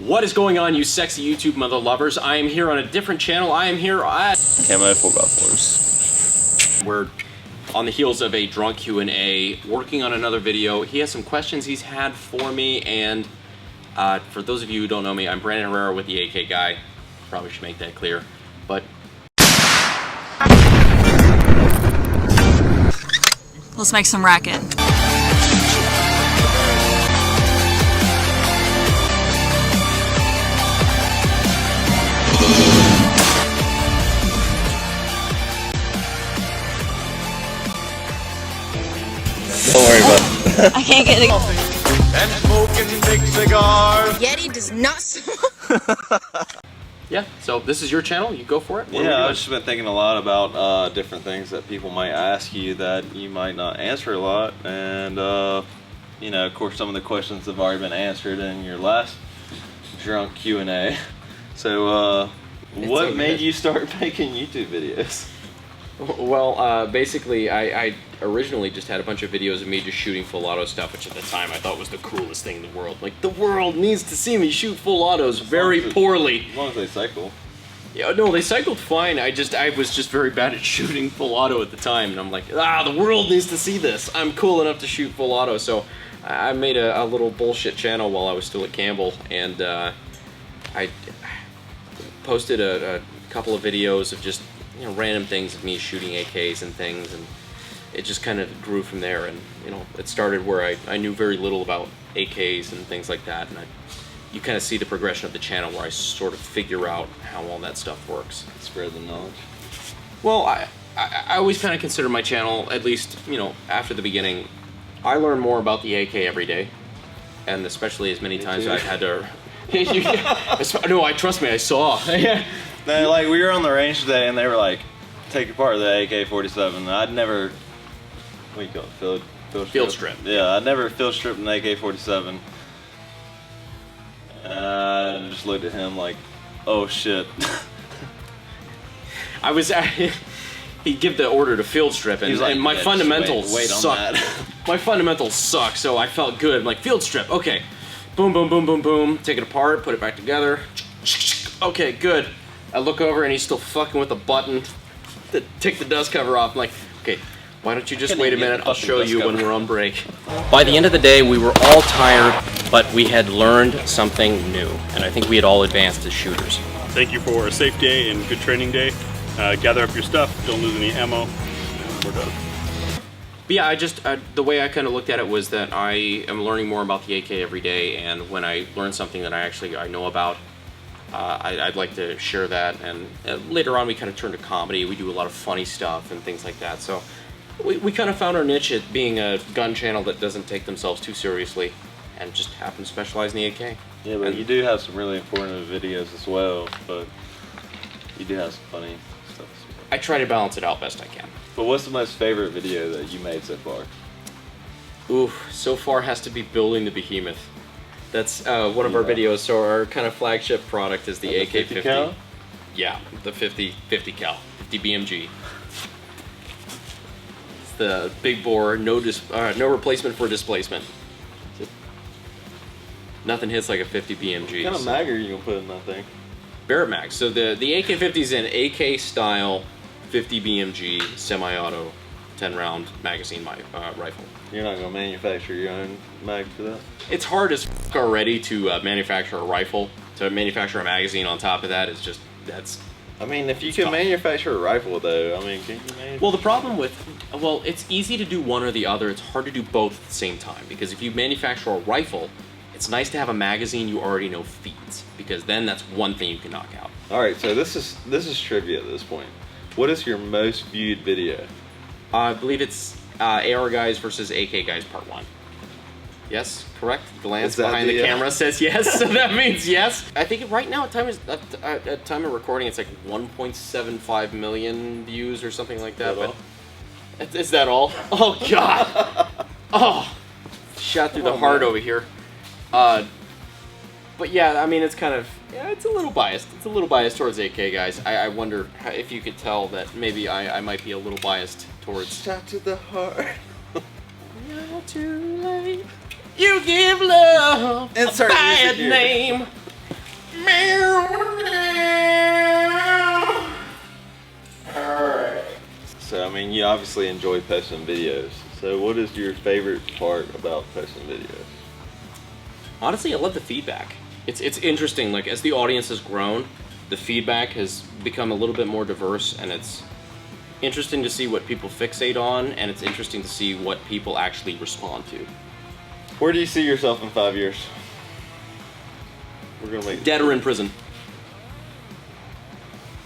What is going on, you sexy YouTube mother lovers? I am here on a different channel. I am here at Camo4x4s. We're on the heels of a drunk Q&A, working on another video. He has some questions he's had for me, and for those of you who don't know me, I'm Brandon Herrera with the AK Guy. Probably should make that clear, but let's make some racket. Don't worry about it. I can't get it. And smoking big cigars. Yeti does not smoke. yeah, so this is your channel, you go for it. What Yeah, I've just been thinking a lot about different things that people might ask you that you might not answer a lot, and you know, of course some of the questions have already been answered in your last drunk Q&A. So what made you start making YouTube videos? Well, basically, I originally just had a bunch of videos of me just shooting full auto stuff, which at the time I thought was the coolest thing in the world. Like, the world needs to see me shoot full autos very poorly. As long as they cycle. Yeah, no, they cycled fine. I was just very bad at shooting full auto at the time, and I'm like, the world needs to see this. I'm cool enough to shoot full auto, so I made a little bullshit channel while I was still at Campbell, and I posted a couple of videos of just, you know, random things of me shooting AKs and things, and it just kind of grew from there. And you know, it started where I knew very little about AKs and things like that, and you kind of see the progression of the channel where I sort of figure out how all that stuff works. Spread the knowledge. Well, I always kind of consider my channel, at least, you know, after the beginning, I learn more about the AK every day, and especially as many times I've had to. No, trust me, I saw. No, like, we were on the range today and they were like, take apart the AK-47. I'd never, what do you call it, Field strip. Yeah, I'd never field stripped an AK-47. And I just looked at him like, oh shit. He'd give the order to field strip, and, like, and my fundamentals wait on suck. that. My fundamentals suck, so I felt good. I'm like, field strip, okay. Boom, boom, boom, boom, boom. Take it apart, put it back together. Okay, good. I look over and he's still fucking with the button to take the dust cover off. I'm like, okay, why don't you just wait a minute? I'll show you when we're on break. By the end of the day, we were all tired, but we had learned something new, and I think we had all advanced as shooters. Thank you for a safe day and good training day. Gather up your stuff, don't lose any ammo, and we're done. But yeah, the way I kind of looked at it was that I am learning more about the AK every day, and when I learn something that I know about, I'd like to share that. And later on we kind of turn to comedy. We do a lot of funny stuff and things like that. So we kind of found our niche at being a gun channel that doesn't take themselves too seriously and just happen to specialize in the AK. Yeah, but you do have some really informative videos as well, but you do have some funny stuff as well. I try to balance it out best I can. But what's the most favorite video that you made so far? Ooh, so far has to be building the behemoth. That's one of our videos. So our kind of flagship product is the AK-50. 50 cal? Yeah, the 50 cal, 50 BMG. It's the big bore, no replacement for displacement. Nothing hits like a 50 BMG. What kind of mag are you gonna put in that thing? Barrett mag. So the AK-50 is an AK style 50 BMG semi-auto 10-round magazine rifle. You're not gonna manufacture your own mag for that? It's hard as f already to manufacture a rifle. To manufacture a magazine on top of that is just, I mean, if you can manufacture a rifle though, I mean, can you manufacture? Well, the problem with, it's easy to do one or the other. It's hard to do both at the same time, because if you manufacture a rifle, it's nice to have a magazine you already know feeds, because then that's one thing you can knock out. Alright, so this is trivia at this point. What is your most viewed video? I believe it's AR Guys versus AK Guys Part 1. Yes, correct? Glance behind the camera says yes, so that means yes. I think right now at time of recording it's like 1.75 million views or something like that. But is that all? Oh god! Oh, shot through the heart over here. But yeah, I mean, it's kind of, it's a little biased. It's a little biased towards AK Guys. I wonder if you could tell that maybe I might be a little biased towards. Shot to the heart. You're too late. You give love Insert a bad name. obviously enjoy posting videos. So what is your favorite part about posting videos? Honestly, I love the feedback. It's interesting, like as the audience has grown, the feedback has become a little bit more diverse, and it's interesting to see what people fixate on, and it's interesting to see what people actually respond to. Where do you see yourself in 5 years? We're gonna make Dead or in prison.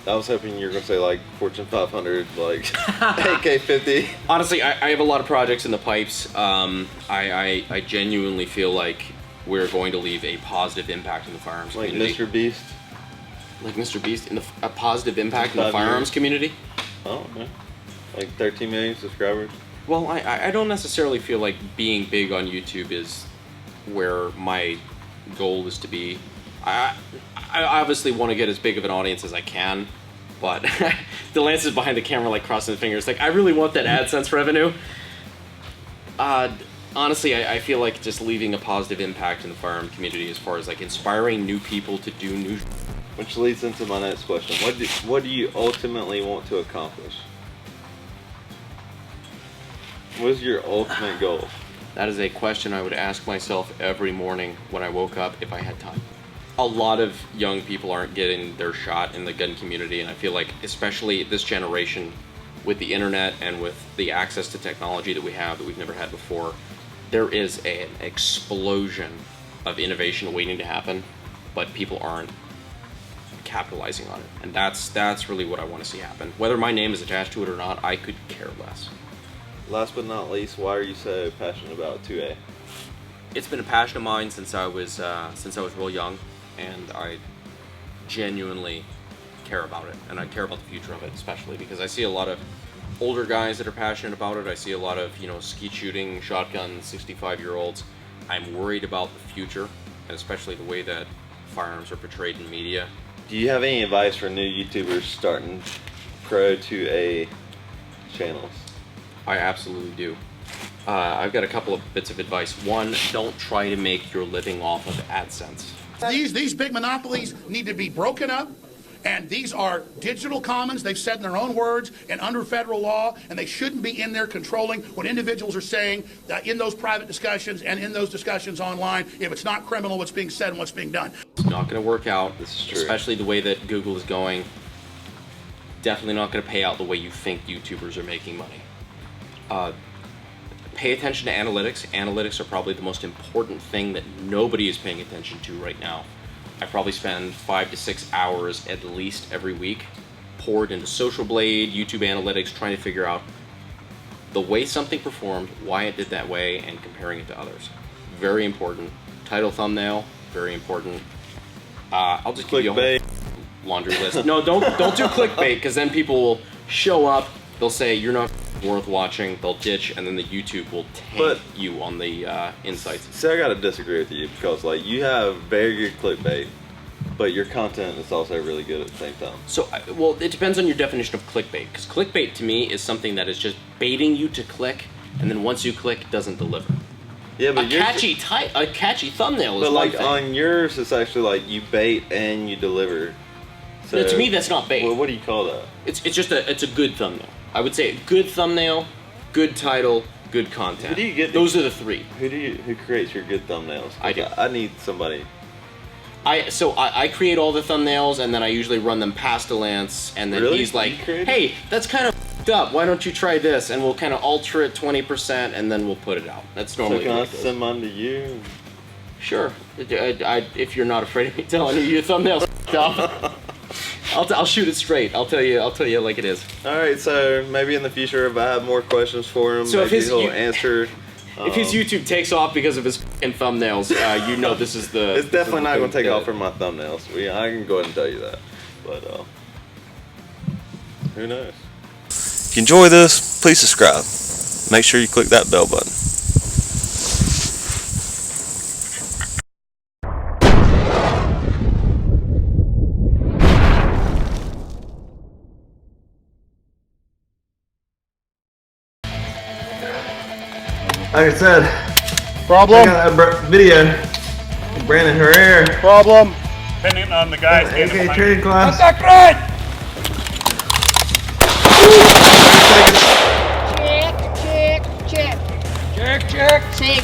I was hoping you were gonna say like Fortune 500, like AK-50. Honestly, I have a lot of projects in the pipes. I genuinely feel like we're going to leave a positive impact in the firearms Like community. Mr. Beast. Like Mr. Beast, a positive impact in the 5 years. firearms community? Oh, okay. Like 13 million subscribers. Well, I don't necessarily feel like being big on YouTube is where my goal is to be. I obviously want to get as big of an audience as I can, but the Lance is behind the camera like crossing the fingers. Like, I really want that AdSense revenue. Honestly, I feel like just leaving a positive impact in the firearm community as far as like inspiring new people to do new. Which leads into my next question. What do you ultimately want to accomplish? What is your ultimate goal? That is a question I would ask myself every morning when I woke up if I had time. A lot of young people aren't getting their shot in the gun community, and I feel like especially this generation with the internet and with the access to technology that we have that we've never had before, there is an explosion of innovation waiting to happen, but people aren't capitalizing on it. And that's really what I want to see happen. Whether my name is attached to it or not, I could care less. Last but not least, why are you so passionate about 2A? It's been a passion of mine since I was real young, and I genuinely care about it, and I care about the future of it, especially because I see a lot of older guys that are passionate about it. I see a lot of, skeet shooting, shotgun, 65-year-olds. I'm worried about the future, and especially the way that firearms are portrayed in media. Do you have any advice for new YouTubers starting pro 2A channels? I absolutely do. I've got a couple of bits of advice. One, don't try to make your living off of AdSense. These big monopolies need to be broken up, and these are digital commons. They've said in their own words and under federal law, and they shouldn't be in there controlling what individuals are saying in those private discussions and in those discussions online. If it's not criminal, what's being said and what's being done. It's not going to work out, This is true. especially the way that Google is going. Definitely not going to pay out the way you think YouTubers are making money. Pay attention to analytics. Analytics are probably the most important thing that nobody is paying attention to right now. I probably spend 5 to 6 hours at least every week poured into Social Blade, YouTube Analytics, trying to figure out the way something performed, why it did that way, and comparing it to others. Very important. Title, thumbnail, very important. I'll just give you a whole laundry list. No, don't do clickbait, because then people will show up, they'll say you're not worth watching, they'll ditch, and then the YouTube will tank you on the insights. See, I gotta disagree with you because like you have very good clickbait, but your content is also really good at the same time. So, well, it depends on your definition of clickbait, because clickbait to me is something that is just baiting you to click, and then once you click, it doesn't deliver. Yeah, but A catchy thumbnail is but one like thing. on yours, it's actually like you bait and you deliver. So No, to me, that's not bait. Well, what do you call that? It's just a good thumbnail. I would say good thumbnail, good title, good content. Who do you get? Those are the three. Who creates your good thumbnails? I do. I need somebody. I create all the thumbnails, and then I usually run them past the Lance, and then Really? he's like, You create "Hey, that's kind of f***ed up. Why don't you try this?" And we'll kind of alter it 20%, and then we'll put it out. That's So normally can I what it goes. send mine to you? Sure. If you're not afraid of me telling you your thumbnail's f***ed up, I'll shoot it straight. I'll tell you like it is. All right, so maybe in the future, if I have more questions for him, So if maybe his- he'll you- answer. If his YouTube takes off because of his f***ing thumbnails, you know this is the. It's definitely not going to take the- off from my thumbnails. I can go ahead and tell you that. But who knows? If you enjoy this, please subscribe. Make sure you click that bell button. Like I said, Problem? I got that video. Brandon Herrera. Problem? Depending on the guy standing AK behind training you. class. That's not great! check. Safety.